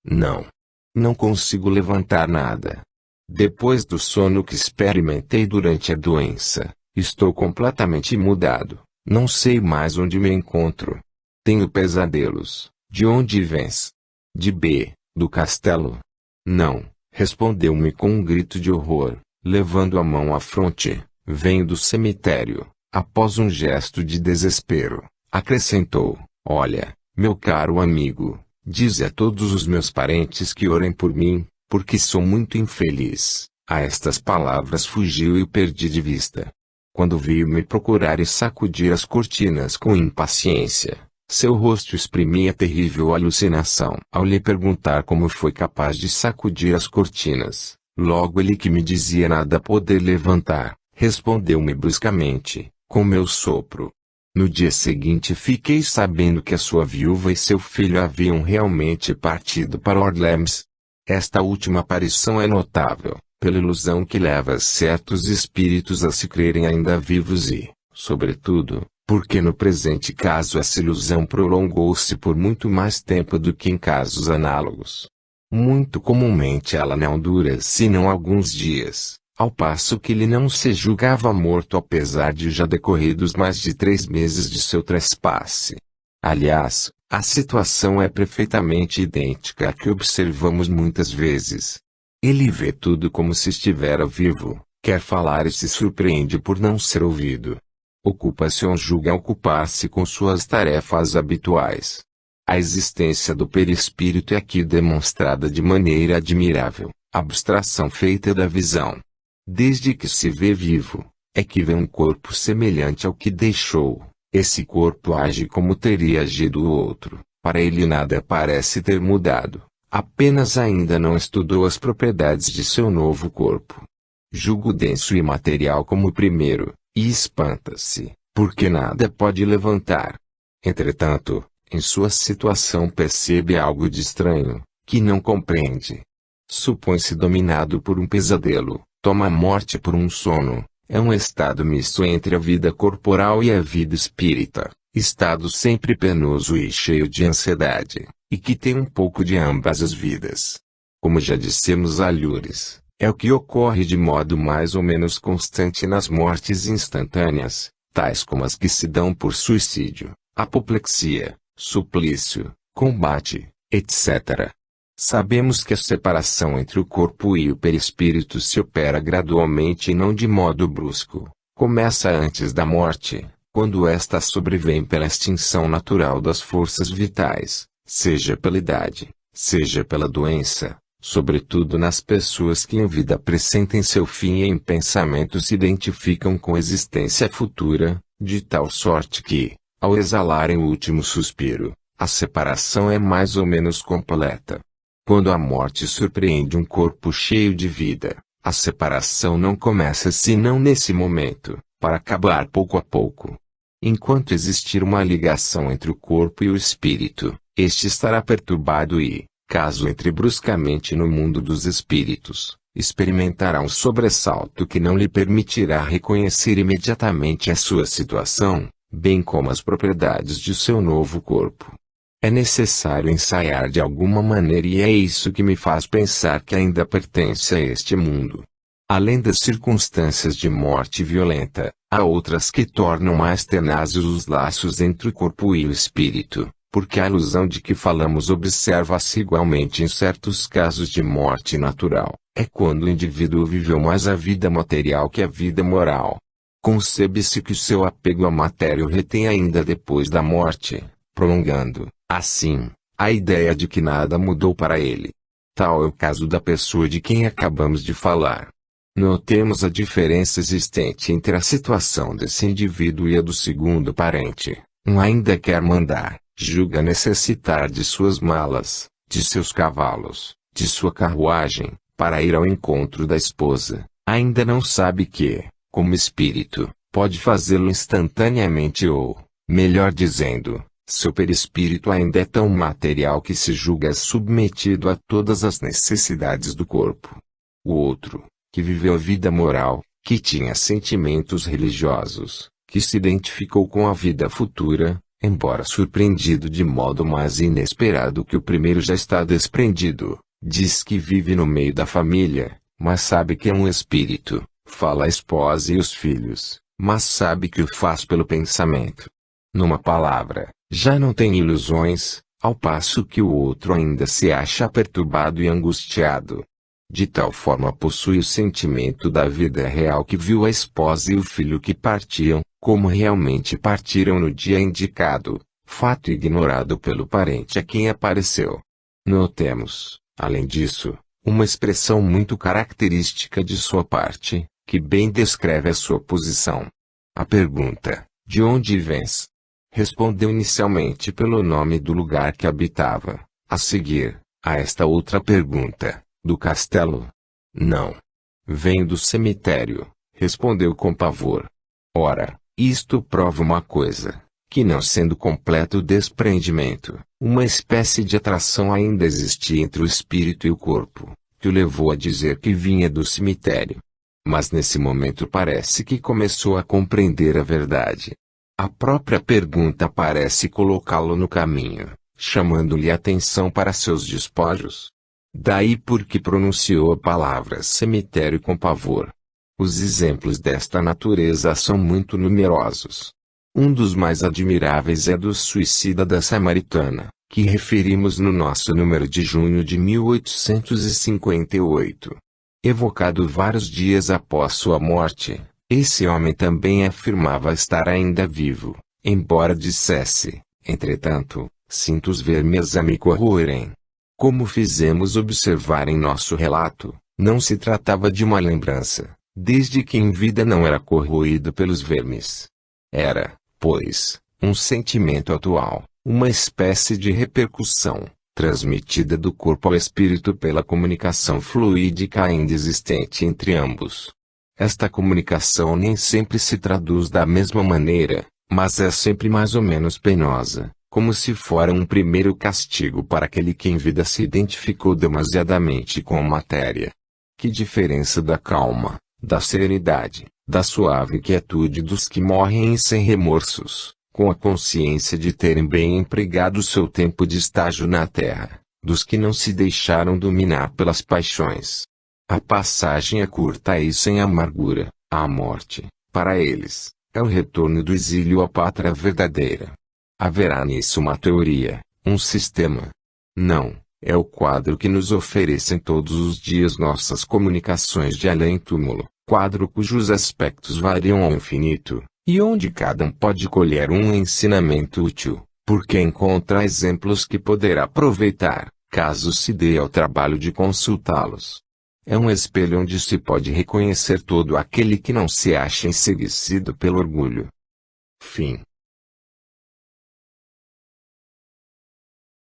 Não. Não consigo levantar nada. Depois do sono que experimentei durante a doença, estou completamente mudado. Não sei mais onde me encontro. Tenho pesadelos. De onde vens? De B, do castelo. Não, respondeu-me com um grito de horror, levando a mão à fronte. Venho do cemitério. Após um gesto de desespero, acrescentou: olha, meu caro amigo, dize a todos os meus parentes que orem por mim, porque sou muito infeliz. A estas palavras fugiu e o perdi de vista. Quando veio me procurar e sacudir as cortinas com impaciência, seu rosto exprimia terrível alucinação. Ao lhe perguntar como foi capaz de sacudir as cortinas, logo ele que me dizia nada poder levantar, respondeu-me bruscamente, com meu sopro. No dia seguinte fiquei sabendo que a sua viúva e seu filho haviam realmente partido para Orleans. Esta última aparição é notável, pela ilusão que leva certos espíritos a se crerem ainda vivos e, sobretudo, porque no presente caso essa ilusão prolongou-se por muito mais tempo do que em casos análogos. Muito comumente ela não dura senão alguns dias, ao passo que ele não se julgava morto apesar de já decorridos mais de 3 meses de seu trespasse. Aliás, a situação é perfeitamente idêntica à que observamos muitas vezes. Ele vê tudo como se estivera vivo, quer falar e se surpreende por não ser ouvido. Ocupa-se ou julga ocupar-se com suas tarefas habituais. A existência do perispírito é aqui demonstrada de maneira admirável, abstração feita da visão. Desde que se vê vivo, é que vê um corpo semelhante ao que deixou. Esse corpo age como teria agido o outro. Para ele nada parece ter mudado. Apenas ainda não estudou as propriedades de seu novo corpo. Julga o denso e material como o primeiro, e espanta-se, porque nada pode levantar. Entretanto, em sua situação percebe algo de estranho, que não compreende. Supõe-se dominado por um pesadelo, toma a morte por um sono. É um estado misto entre a vida corporal e a vida espírita, estado sempre penoso e cheio de ansiedade, e que tem um pouco de ambas as vidas. Como já dissemos alhures, é o que ocorre de modo mais ou menos constante nas mortes instantâneas, tais como as que se dão por suicídio, apoplexia, suplício, combate, etc. Sabemos que a separação entre o corpo e o perispírito se opera gradualmente e não de modo brusco. Começa antes da morte, quando esta sobrevém pela extinção natural das forças vitais, seja pela idade, seja pela doença, sobretudo nas pessoas que em vida pressentem seu fim e em pensamento se identificam com a existência futura, de tal sorte que, ao exalarem o último suspiro, a separação é mais ou menos completa. Quando a morte surpreende um corpo cheio de vida, a separação não começa senão nesse momento, para acabar pouco a pouco. Enquanto existir uma ligação entre o corpo e o espírito, este estará perturbado e, caso entre bruscamente no mundo dos espíritos, experimentará um sobressalto que não lhe permitirá reconhecer imediatamente a sua situação, bem como as propriedades de seu novo corpo. É necessário ensaiar de alguma maneira e é isso que me faz pensar que ainda pertence a este mundo. Além das circunstâncias de morte violenta, há outras que tornam mais tenazes os laços entre o corpo e o espírito, porque a ilusão de que falamos observa-se igualmente em certos casos de morte natural. É quando o indivíduo viveu mais a vida material que a vida moral. Concebe-se que o seu apego à matéria o retém ainda depois da morte, prolongando, assim, a ideia de que nada mudou para ele. Tal é o caso da pessoa de quem acabamos de falar. Notemos a diferença existente entre a situação desse indivíduo e a do segundo parente. Um ainda quer mandar, julga necessitar de suas malas, de seus cavalos, de sua carruagem, para ir ao encontro da esposa. Ainda não sabe que, como espírito, pode fazê-lo instantaneamente ou, melhor dizendo, seu perispírito ainda é tão material que se julga submetido a todas as necessidades do corpo. O outro, que viveu a vida moral, que tinha sentimentos religiosos, que se identificou com a vida futura, embora surpreendido de modo mais inesperado que o primeiro já está desprendido, diz que vive no meio da família, mas sabe que é um espírito, fala a esposa e os filhos, mas sabe que o faz pelo pensamento. Numa palavra, já não tem ilusões, ao passo que o outro ainda se acha perturbado e angustiado. De tal forma possui o sentimento da vida real que viu a esposa e o filho que partiam, como realmente partiram no dia indicado, fato ignorado pelo parente a quem apareceu. Notemos, além disso, uma expressão muito característica de sua parte, que bem descreve a sua posição. A pergunta, de onde vens? Respondeu inicialmente pelo nome do lugar que habitava. A seguir, a esta outra pergunta, do castelo? Não. Venho do cemitério, respondeu com pavor. Ora, isto prova uma coisa, que não sendo completo o desprendimento, uma espécie de atração ainda existia entre o espírito e o corpo, que o levou a dizer que vinha do cemitério. Mas nesse momento parece que começou a compreender a verdade. A própria pergunta parece colocá-lo no caminho, chamando-lhe a atenção para seus despojos. Daí porque pronunciou a palavra cemitério com pavor. Os exemplos desta natureza são muito numerosos. Um dos mais admiráveis é do suicida da Samaritana, que referimos no nosso número de junho de 1858. Evocado vários dias após sua morte, esse homem também afirmava estar ainda vivo, embora dissesse, entretanto, sinto os vermes a me corroerem. Como fizemos observar em nosso relato, não se tratava de uma lembrança, desde que em vida não era corroído pelos vermes. Era, pois, um sentimento atual, uma espécie de repercussão, transmitida do corpo ao espírito pela comunicação fluídica ainda existente entre ambos. Esta comunicação nem sempre se traduz da mesma maneira, mas é sempre mais ou menos penosa, como se fora um primeiro castigo para aquele que em vida se identificou demasiadamente com a matéria. Que diferença da calma, da serenidade, da suave quietude dos que morrem sem remorsos, com a consciência de terem bem empregado seu tempo de estágio na terra, dos que não se deixaram dominar pelas paixões. A passagem é curta e sem amargura. A morte, para eles, é o retorno do exílio à pátria verdadeira. Haverá nisso uma teoria, um sistema? Não, é o quadro que nos oferecem todos os dias nossas comunicações de além-túmulo, quadro cujos aspectos variam ao infinito, e onde cada um pode colher um ensinamento útil, porque encontra exemplos que poderá aproveitar, caso se dê ao trabalho de consultá-los. É um espelho onde se pode reconhecer todo aquele que não se acha enseguecido pelo orgulho. Fim.